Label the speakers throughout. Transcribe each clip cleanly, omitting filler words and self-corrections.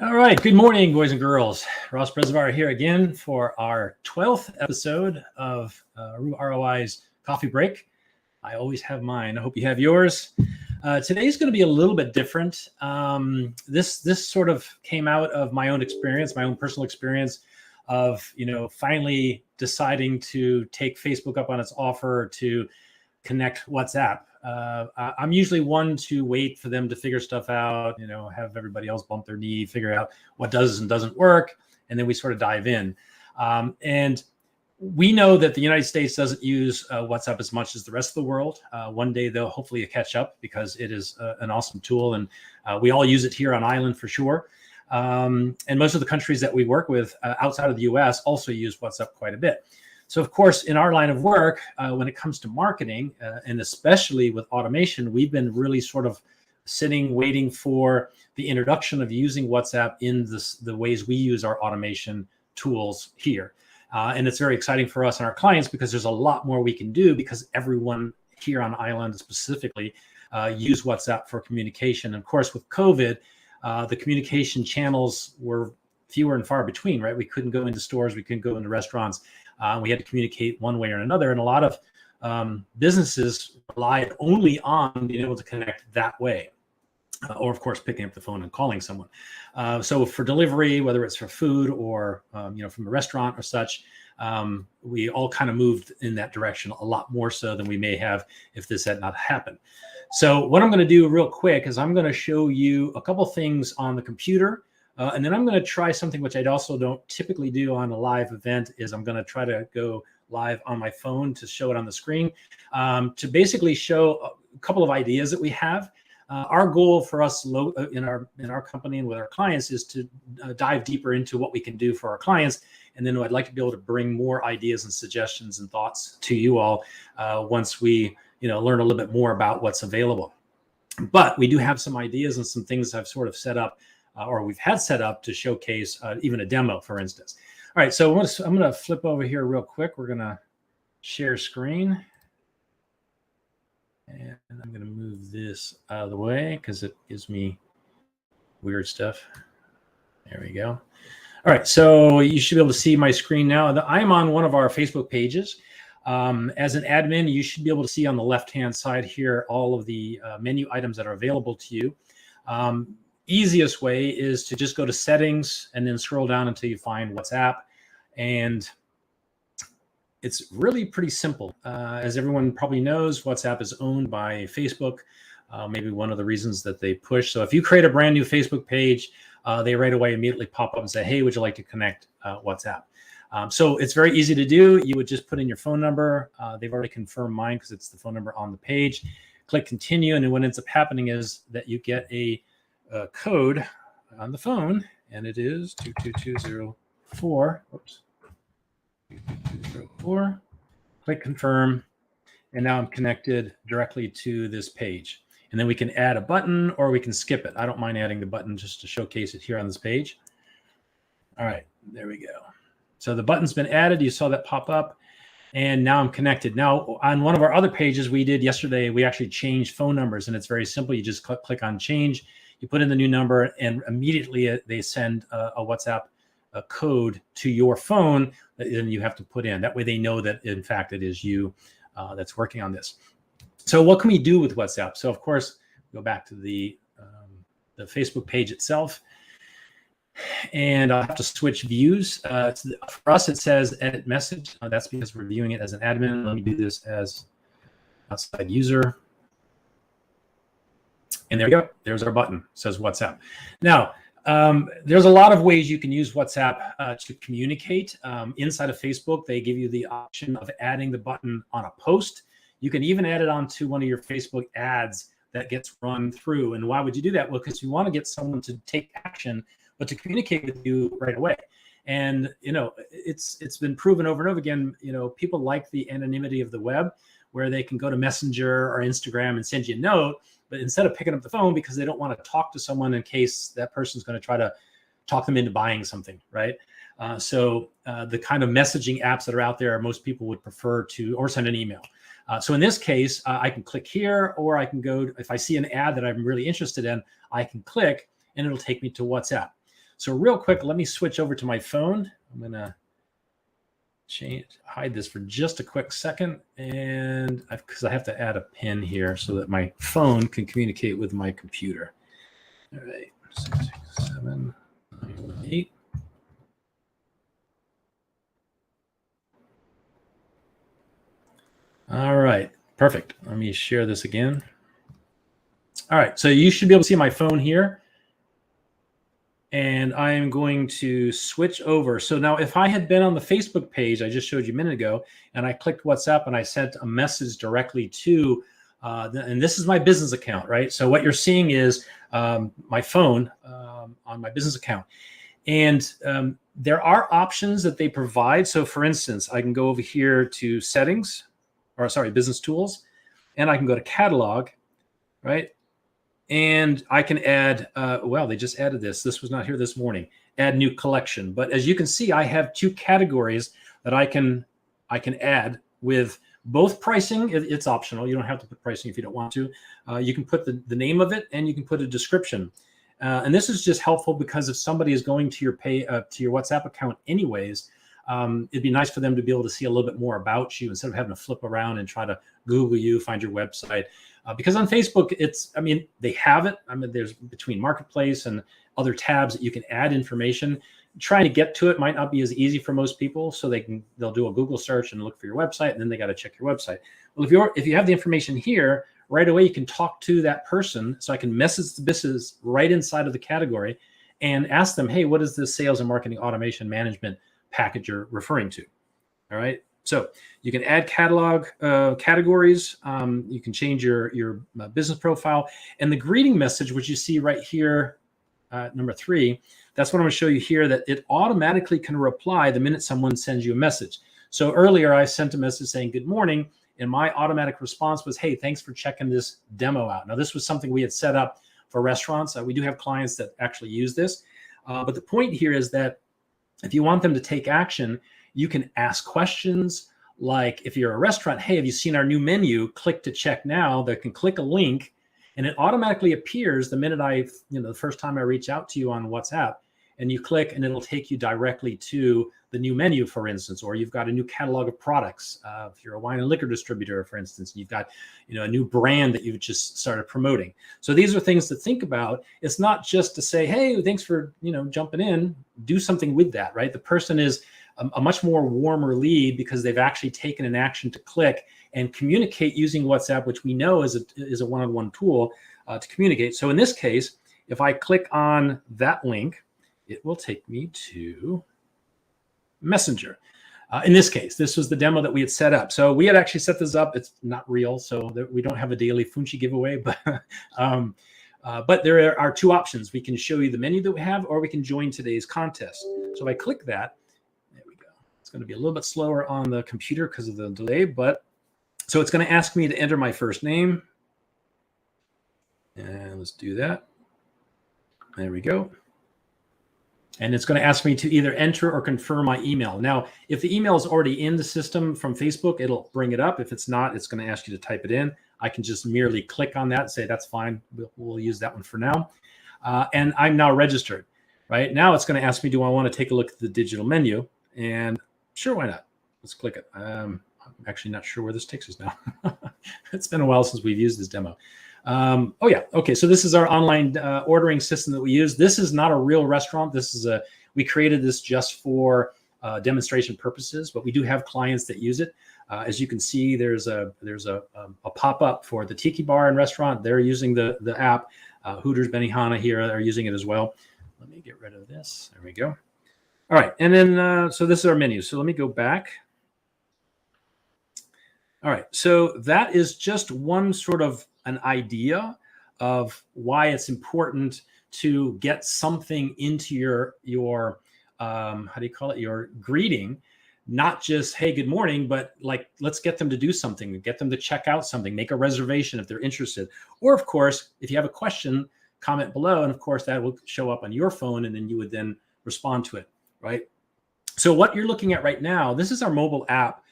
Speaker 1: All right, good morning, boys and girls. Ross Brezovar here again for our 12th episode of ROI's Coffee Break. I always have mine. I hope you have yours. Today's going to be a little bit different. This sort of came out of my own experience, my own personal experience of, finally deciding to take Facebook up on its offer to connect WhatsApp. I'm usually one to wait for them to figure stuff out, have everybody else bump their knee, figure out what does and doesn't work, and then we sort of dive in. And we know that the United States doesn't use WhatsApp as much as the rest of the world. One day they'll hopefully catch up because it is an awesome tool, and we all use it here on island for sure. And most of the countries that we work with outside of the US also use WhatsApp quite a bit. So, of course, in our line of work, when it comes to marketing, and especially with automation, we've been really sort of sitting, waiting for the introduction of using WhatsApp in the ways we use our automation tools here. And it's very exciting for us and our clients because there's a lot more we can do because everyone here on island specifically use WhatsApp for communication. And of course, with COVID, the communication channels were fewer and far between, right? We couldn't go into stores, we couldn't go into restaurants. We had to communicate one way or another. And a lot of businesses relied only on being able to connect that way. Or, of course, picking up the phone and calling someone. So for delivery, whether it's for food or, from a restaurant or such, we all kind of moved in that direction a lot more so than we may have if this had not happened. So what I'm going to do real quick is I'm going to show you a couple things on the computer. And then I'm going to try something which I also don't typically do on a live event is I'm going to try to go live on my phone to show it on the screen to basically show a couple of ideas that we have. Our goal for us in our company and with our clients is to dive deeper into what we can do for our clients. And then I'd like to be able to bring more ideas and suggestions and thoughts to you all once we learn a little bit more about what's available. But we do have some ideas and some things I've sort of set up or we've had set up to showcase even a demo, for instance. All right, so I'm going to flip over here real quick. We're going to share screen. And I'm going to move this out of the way because it gives me weird stuff. There we go. All right, so you should be able to see my screen now. I'm on one of our Facebook pages. As an admin, you should be able to see on the left-hand side here all of the menu items that are available to you. Easiest way is to just go to settings and then scroll down until you find WhatsApp. And it's really pretty simple. As everyone probably knows, WhatsApp is owned by Facebook, maybe one of the reasons that they push. So if you create a brand new Facebook page, they right away immediately pop up and say, hey, would you like to connect WhatsApp? So it's very easy to do. You would just put in your phone number. They've already confirmed mine because it's the phone number on the page. Click continue. And then what ends up happening is that you get a code on the phone, and it is 22204. Oops. 22204. Click confirm, and now I'm connected directly to this page. And then we can add a button or we can skip it. I don't mind adding the button just to showcase it here on this page. All right, there we go. So the button's been added. You saw that pop up. And now I'm connected. Now, on one of our other pages we did yesterday, we actually changed phone numbers, and it's very simple. You just click on change. You put in the new number, and immediately they send a WhatsApp code to your phone that then you have to put in. That way they know that, in fact, it is you that's working on this. So what can we do with WhatsApp? So, of course, go back to the Facebook page itself. And I'll have to switch views. For us, it says edit message. That's because we're viewing it as an admin. Let me do this as outside user. And there we go. There's our button. It says WhatsApp. Now, there's a lot of ways you can use WhatsApp to communicate. Inside of Facebook, they give you the option of adding the button on a post. You can even add it onto one of your Facebook ads that gets run through. And why would you do that? Well, because you want to get someone to take action, but to communicate with you right away. And, it's been proven over and over again, people like the anonymity of the web where they can go to Messenger or Instagram and send you a note. But instead of picking up the phone because they don't want to talk to someone in case that person's going to try to talk them into buying something, right? So the kind of messaging apps that are out there, most people would prefer to, or send an email. So in this case, I can click here, or I can go, if I see an ad that I'm really interested in, I can click and it'll take me to WhatsApp. So real quick, let me switch over to my phone. I'm going to hide this for just a quick second, and because I have to add a pin here so that my phone can communicate with my computer. All right, 66798. All right, perfect. Let me share this again. All right, so you should be able to see my phone here. And I am going to switch over. So now if I had been on the Facebook page I just showed you a minute ago, and I clicked WhatsApp and I sent a message directly to, and this is my business account, right? So what you're seeing is my phone on my business account. And there are options that they provide. So for instance, I can go over here to settings, or sorry, business tools, and I can go to catalog, right? And I can add, well, they just added this. This was not here this morning. Add new collection. But as you can see, I have 2 categories that I can add with both pricing. It's optional. You don't have to put pricing if you don't want to. You can put the name of it, and you can put a description. And this is just helpful because if somebody is going to your WhatsApp account anyways, it'd be nice for them to be able to see a little bit more about you instead of having to flip around and try to Google you, find your website. Because on Facebook, they have it. There's between Marketplace and other tabs that you can add information. Trying to get to it might not be as easy for most people, so they'll do a Google search and look for your website, and then they got to check your website. Well, if you have the information here, right away you can talk to that person. So I can message the business right inside of the category and ask them, hey, what is this sales and marketing automation management package you're referring to? All right. So you can add catalog categories. You can change your business profile, and the greeting message, which you see right here, number 3. That's what I'm going to show you here. That it automatically can reply the minute someone sends you a message. So earlier I sent a message saying good morning, and my automatic response was, hey, thanks for checking this demo out. Now this was something we had set up for restaurants. We do have clients that actually use this, but the point here is that if you want them to take action, you can ask questions like, if you're a restaurant, hey, have you seen our new menu? Click to check now. They can click a link, and it automatically appears the minute the first time I reach out to you on WhatsApp, and you click, and it'll take you directly to the new menu, for instance, or you've got a new catalog of products. If you're a wine and liquor distributor, for instance, you've got a new brand that you've just started promoting. So these are things to think about. It's not just to say, hey, thanks for jumping in. Do something with that, right? The person is a much more warmer lead because they've actually taken an action to click and communicate using WhatsApp, which we know is a one-on-one tool to communicate. So in this case, if I click on that link, it will take me to Messenger. In this case, this was the demo that we had set up. So we had actually set this up. It's not real, so we don't have a daily Funchi giveaway, but there are 2 options. We can show you the menu that we have, or we can join today's contest. So if I click that, there we go. It's going to be a little bit slower on the computer because of the delay, but so it's going to ask me to enter my first name. And let's do that. There we go. And it's going to ask me to either enter or confirm my email. Now, if the email is already in the system from Facebook, it'll bring it up. If it's not, it's going to ask you to type it in. I can just merely click on that and say, that's fine. We'll use that one for now. And I'm now registered, right? Now it's going to ask me, do I want to take a look at the digital menu? And sure, why not? Let's click it. I'm actually not sure where this takes us now. It's been a while since we've used this demo. Oh yeah. Okay. So this is our online ordering system that we use. This is not a real restaurant. We created this just for demonstration purposes, but we do have clients that use it. As you can see, there's a pop-up for the Tiki Bar and Restaurant. They're using the app. Hooters, Benihana here are using it as well. Let me get rid of this. There we go. All right. And then, so this is our menu. So let me go back. All right. So that is just one sort of an idea of why it's important to get something into your how do you call it? Your greeting, not just, hey, good morning, but like, let's get them to do something, get them to check out something, make a reservation if they're interested. Or of course, if you have a question, comment below. And of course that will show up on your phone, and then you would then respond to it, right? So what you're looking at right now, this is our mobile app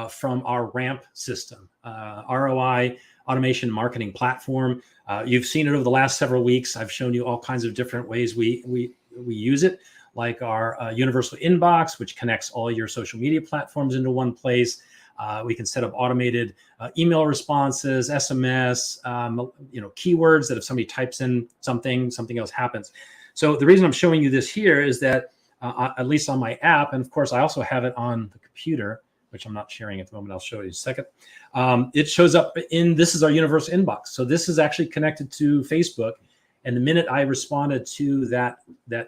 Speaker 1: from our RAMP system, ROI automation marketing platform. You've seen it over the last several weeks. I've shown you all kinds of different ways we we use it, like our universal inbox, which connects all your social media platforms into one place. We can set up automated email responses, SMS, keywords that if somebody types in something else happens. So the reason I'm showing you this here is that at least on my app, and of course I also have it on the computer, which I'm not sharing at the moment. I'll show you in a second. It shows up this is our universal inbox. So this is actually connected to Facebook. And the minute I responded to that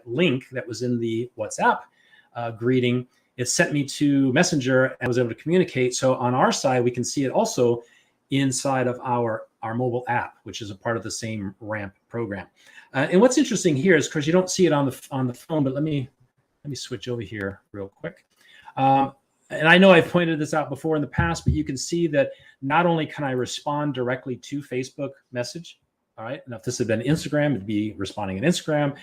Speaker 1: link that was in the WhatsApp greeting, it sent me to Messenger and I was able to communicate. So on our side, we can see it also inside of our mobile app, which is a part of the same RAMP program. And what's interesting here is, because you don't see it on the phone, but let me switch over here real quick. And I know I've pointed this out before in the past, but you can see that not only can I respond directly to Facebook message, all right, now if this had been Instagram, it'd be responding in Instagram.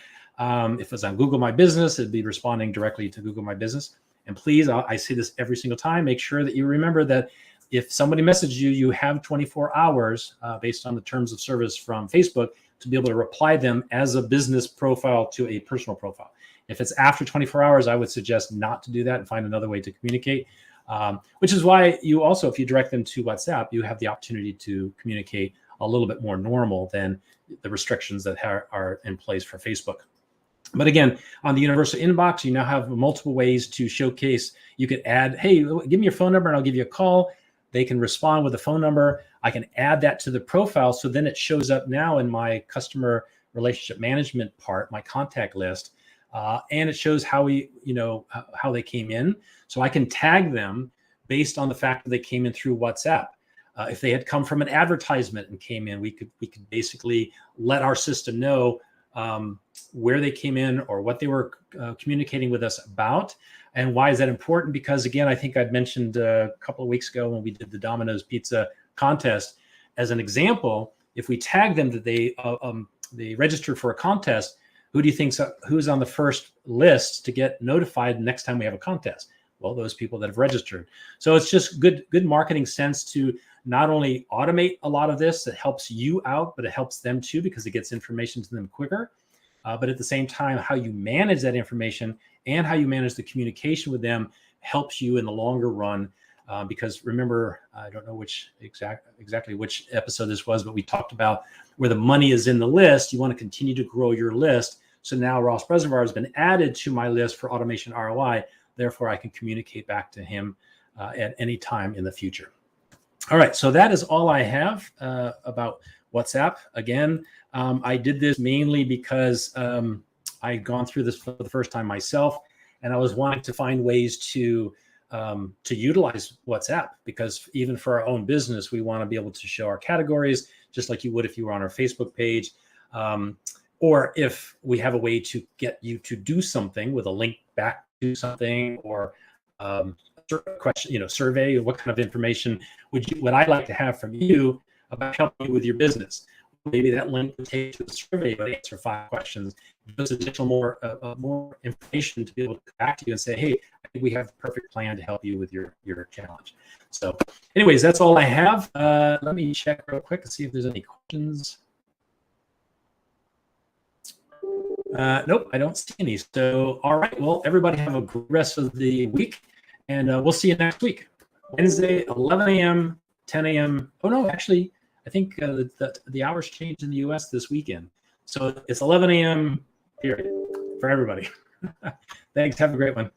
Speaker 1: If it was on Google My Business, it'd be responding directly to Google My Business. And please, I say this every single time, make sure that you remember that if somebody messages you, you have 24 hours based on the terms of service from Facebook to be able to reply them as a business profile to a personal profile. If it's after 24 hours, I would suggest not to do that and find another way to communicate, which is why you also, if you direct them to WhatsApp, you have the opportunity to communicate a little bit more normal than the restrictions that are in place for Facebook. But again, on the universal inbox, you now have multiple ways to showcase. You could add, hey, give me your phone number and I'll give you a call. They can respond with a phone number. I can add that to the profile. So then it shows up now in my customer relationship management part, my contact list. And it shows how how they came in. So I can tag them based on the fact that they came in through WhatsApp. If they had come from an advertisement and came in, we could basically let our system know where they came in or what they were communicating with us about. And why is that important? Because again, I think I'd mentioned a couple of weeks ago when we did the Domino's Pizza contest, as an example, if we tag them that they registered for a contest, who do you think who's on the first list to get notified next time we have a contest? Well, those people that have registered. So it's just good marketing sense to not only automate a lot of this, it helps you out, but it helps them too, because it gets information to them quicker. But at the same time, how you manage that information and how you manage the communication with them helps you in the longer run. Because remember, I don't know exactly which episode this was, but we talked about where the money is in the list. You want to continue to grow your list. So now Ross Reservoir has been added to my list for automation ROI. Therefore, I can communicate back to him at any time in the future. All right, so that is all I have about WhatsApp. Again, I did this mainly because I had gone through this for the first time myself, and I was wanting to find ways to utilize WhatsApp, because even for our own business, we want to be able to show our categories just like you would if you were on our Facebook page, or if we have a way to get you to do something with a link back to something, or question, survey. What kind of information would I like to have from you about helping you with your business? Maybe that link would take to a survey, but answer 5 questions. Just additional more information to be able to come back to you and say, hey, I think we have the perfect plan to help you with your challenge. So anyways, that's all I have. Let me check real quick and see if there's any questions. Nope, I don't see any. So, all right. Well, everybody have a great rest of the week, and we'll see you next week. Wednesday, 11 a.m., 10 a.m. Oh, no, actually, I think the hours changed in the U.S. this weekend. So it's 11 a.m. period for everybody. Thanks. Have a great one.